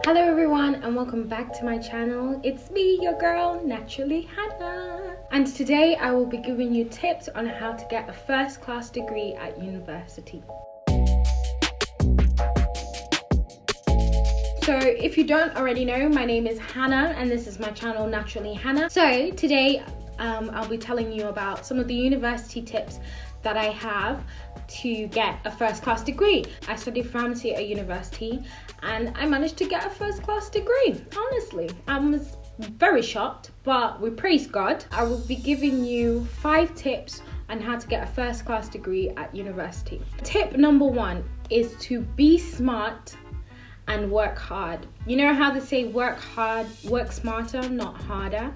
Hello everyone and welcome back to my channel. It's me, your girl, Naturally Hannah. And today I will be giving you tips on how to get a first class degree at university. So if you don't already know, my name is Hannah and this is my channel, Naturally Hannah. So today I'll be telling you about some of the university tips that I have to get a first class degree. I studied pharmacy at university and I managed to get a first class degree. Honestly, I was very shocked, but we praise God. I will be giving you 5 tips on how to get a first class degree at university. Tip number 1 is to be smart and work hard. You know how they say work hard, work smarter, not harder?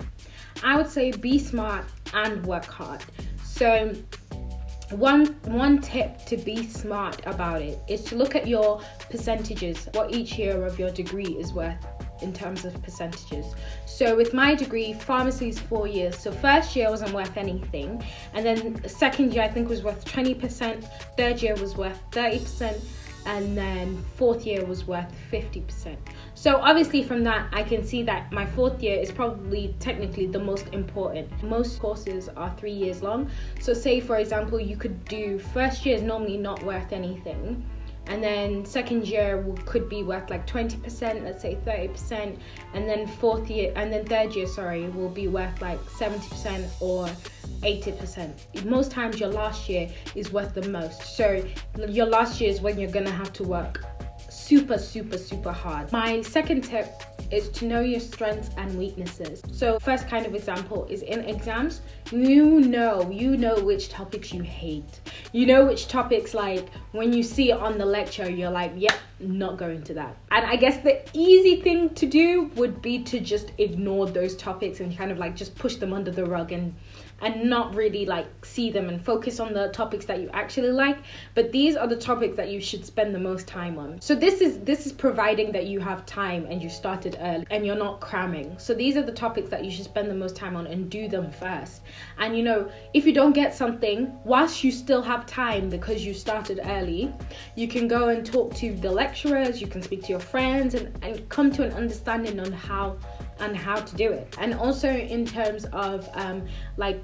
I would say be smart and work hard. So one tip to be smart about it is to look at your percentages, what each year of your degree is worth in terms of percentages. So with my degree, pharmacy is 4 years. So first year wasn't worth anything. And then second year I think was worth 20%, third year was worth 30%, and then fourth year was worth 50%. So obviously from that I can see that my fourth year is probably technically the most important. Most courses are 3 years long. So say for example you could do first year is normally not worth anything, and then second year could be worth like 20%, let's say 30%, and then third year will be worth like 70% or 80%. Most times your last year is worth the most. So your last year is when you're gonna have to work super hard. My second tip is to know your strengths and weaknesses. So first kind of example is in exams, you know which topics you hate. You know which topics, like when you see it on the lecture, you're like, yep, not going to that. And I guess the easy thing to do would be to just ignore those topics and kind of like just push them under the rug and not really like see them and focus on the topics that you actually like. But these are the topics that you should spend the most time on. So this is providing that you have time and you started early and you're not cramming. So these are the topics that you should spend the most time on and do them first. And you know, if you don't get something whilst you still have time because you started early, you can go and talk to the lecturers, you can speak to your friends and come to an understanding on how to do it. And also in terms of like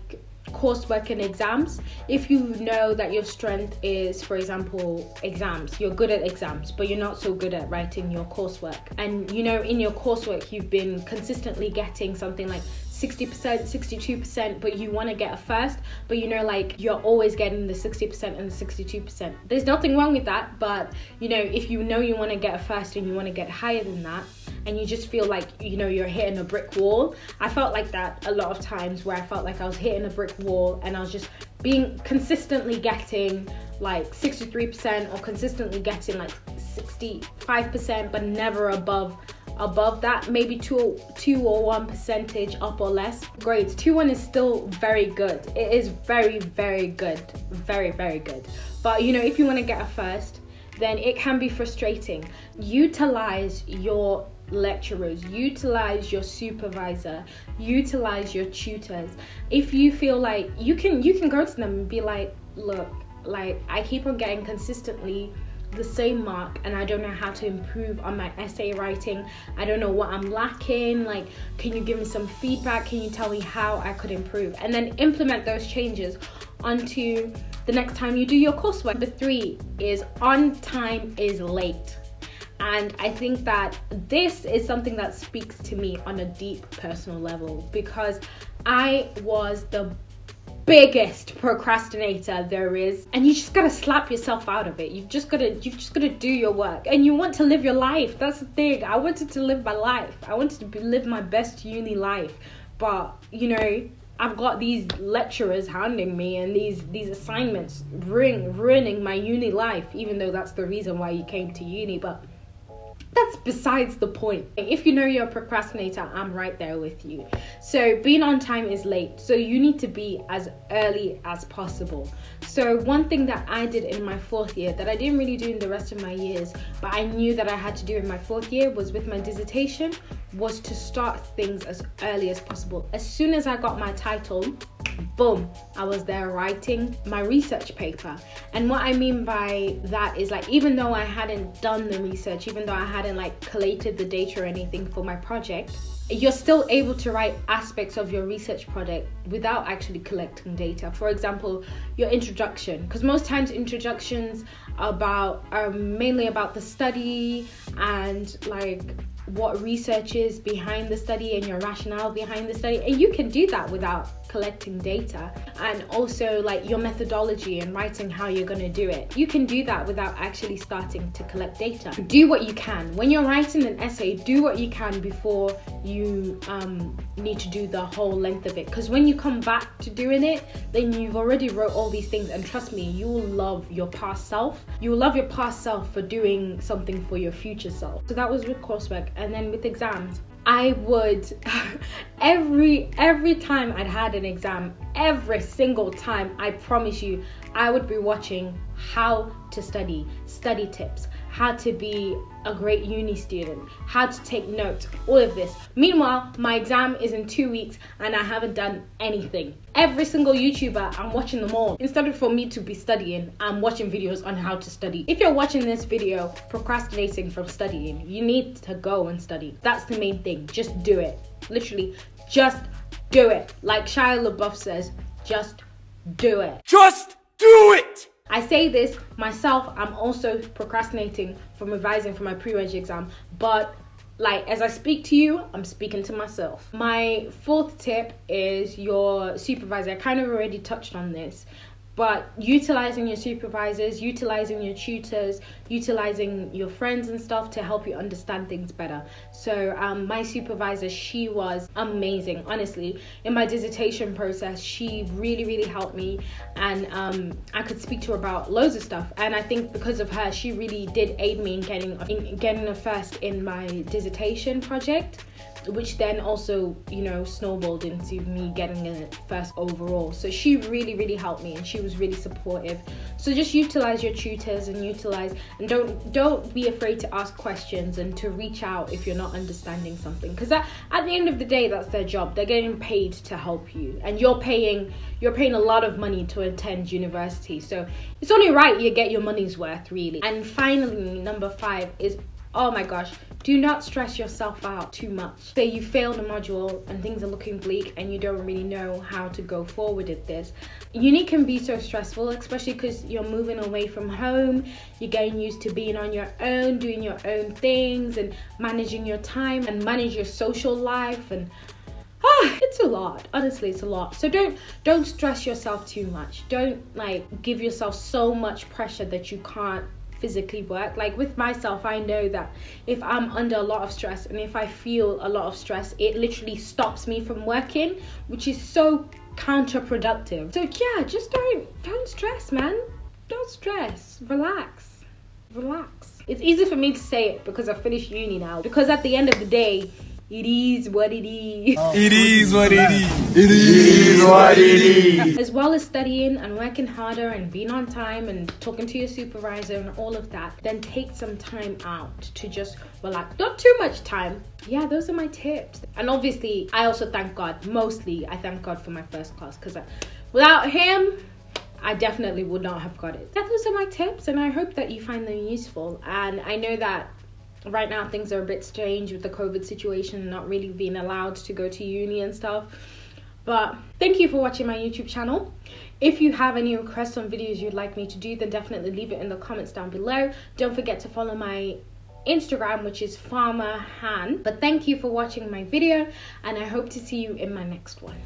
coursework and exams, if you know that your strength is, for example, exams, you're good at exams but you're not so good at writing your coursework, and you know in your coursework you've been consistently getting something like 60%, 62%, but you want to get a first, but you know like you're always getting the 60% and the 62%. There's nothing wrong with that, but you know if you know you want to get a first and you want to get higher than that and you just feel like, you know, you're hitting a brick wall. I felt like that a lot of times, where I felt like I was hitting a brick wall and I was just consistently getting like 63% or consistently getting like 65%, but never above that, maybe 2 or 1 percentage up or less. Grades 2-1 is still very good. It is very good, very good. But you know, if you want to get a first, then it can be frustrating. Utilize your lecturers, utilize your supervisor, utilize your tutors. If you feel like you can go to them and be like, look, like I keep on getting consistently the same mark and I don't know how to improve on my essay writing. I don't know what I'm lacking. Like, can you give me some feedback? Can you tell me how I could improve? And then implement those changes onto the next time you do your coursework. Number 3 is on time is late. And I think that this is something that speaks to me on a deep personal level, because I was the biggest procrastinator there is, and you just gotta slap yourself out of it. You've just gotta do your work, and you want to live your life. That's the thing. I wanted to live my life. I wanted to live my best uni life, but you know, I've got these lecturers hounding me and these assignments ruining my uni life, even though that's the reason why you came to uni. But that's besides the point. If you know you're a procrastinator, I'm right there with you. So being on time is late. So you need to be as early as possible. So one thing that I did in my 4th year that I didn't really do in the rest of my years, but I knew that I had to do in my 4th year, was with my dissertation, was to start things as early as possible. As soon as I got my title, boom, I was there writing my research paper. And what I mean by that is, like, even though I hadn't done the research, even though I hadn't like collated the data or anything for my project, you're still able to write aspects of your research project without actually collecting data. For example, your introduction, because most times introductions are mainly about the study and like what research is behind the study and your rationale behind the study, and you can do that without collecting data. And also like your methodology and writing how you're going to do it, you can do that without actually starting to collect data. Do what you can when you're writing an essay. Do what you can before you need to do the whole length of it, because when you come back to doing it, then you've already wrote all these things, and trust me, you will love your past self. You will love your past self for doing something for your future self. So that was with coursework. And then with exams, I would every time I'd had an exam, every single time, I promise you, I would be watching how to study tips, how to be a great uni student, how to take notes, all of this. Meanwhile, my exam is in 2 weeks and I haven't done anything. Every single YouTuber, I'm watching them all. Instead of for me to be studying, I'm watching videos on how to study. If you're watching this video procrastinating from studying, you need to go and study. That's the main thing. Just do it. Literally, just do it. Like Shia LaBeouf says, just do it. Just do it! I say this myself, I'm also procrastinating from revising for my pre-reg exam, but like as I speak to you, I'm speaking to myself. My fourth tip is your supervisor. I kind of already touched on this, but utilizing your supervisors, utilizing your tutors, utilizing your friends and stuff to help you understand things better. So my supervisor, she was amazing. Honestly, in my dissertation process, she really helped me, and I could speak to her about loads of stuff. And I think because of her, she really did aid me in getting a first in my dissertation project, which then also, you know, snowballed into me getting a first overall. So she really helped me, and she was really supportive. So just utilize your tutors and don't be afraid to ask questions and to reach out if you're not understanding something, because at the end of the day, that's their job. They're getting paid to help you, and you're paying a lot of money to attend university, so it's only right you get your money's worth, really. And finally, number 5 is, oh my gosh, do not stress yourself out too much. Say you failed a module and things are looking bleak and you don't really know how to go forward with this. Uni can be so stressful, especially because you're moving away from home, you're getting used to being on your own, doing your own things and managing your time and manage your social life, and it's a lot. Honestly, it's a lot. So don't stress yourself too much. Don't like give yourself so much pressure that you can't physically work. Like with myself, I know that if I'm under a lot of stress and if I feel a lot of stress, it literally stops me from working, which is so counterproductive. So yeah, just don't stress, man. Don't stress. Relax. It's easy for me to say it because I finished uni now, because at the end of the day, it is what it is. It is what it is. It is what it is. As well as studying and working harder and being on time and talking to your supervisor and all of that, then take some time out to just relax. Not too much time. Yeah, those are my tips. And obviously, I also thank God. Mostly, I thank God for my first class, because without him, I definitely would not have got it. Those are my tips, and I hope that you find them useful. And I know that right now things are a bit strange with the COVID situation, not really being allowed to go to uni and stuff. But thank you for watching my YouTube channel. If you have any requests on videos you'd like me to do, then definitely leave it in the comments down below. Don't forget to follow my Instagram, which is Farmer Han. But thank you for watching my video, and I hope to see you in my next one.